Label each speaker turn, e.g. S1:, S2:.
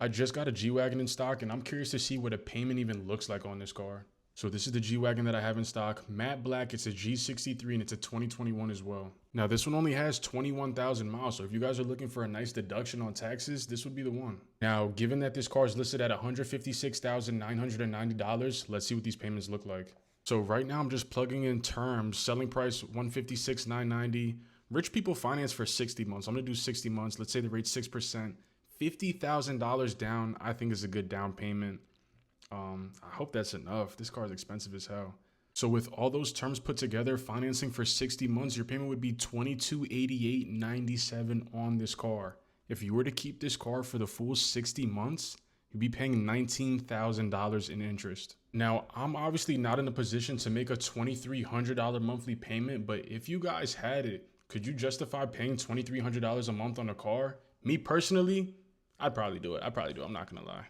S1: I just got a G-Wagon in stock and I'm curious to see what a payment even looks like on this car. So this is the G-Wagon that I have in stock, matte black. It's a G63 and it's a 2021 as well. Now this one only has 21,000 miles. So if you guys are looking for a nice deduction on taxes, this would be the one. Now, given that this car is listed at $156,990, let's see what these payments look like. So right now I'm just plugging in terms, selling price $156,990. Rich people finance for 60 months. I'm gonna do 60 months. Let's say the rate's 6%. $50,000 down, I think is a good down payment. I hope that's enough. This car is expensive as hell. So with all those terms put together, financing for 60 months, your payment would be $2288.97 on this car. If you were to keep this car for the full 60 months, you'd be paying $19,000 in interest. Now, I'm obviously not in a position to make a $2,300 monthly payment, but if you guys had it, could you justify paying $2,300 a month on a car? Me personally, I'd probably do it. I'm not gonna lie.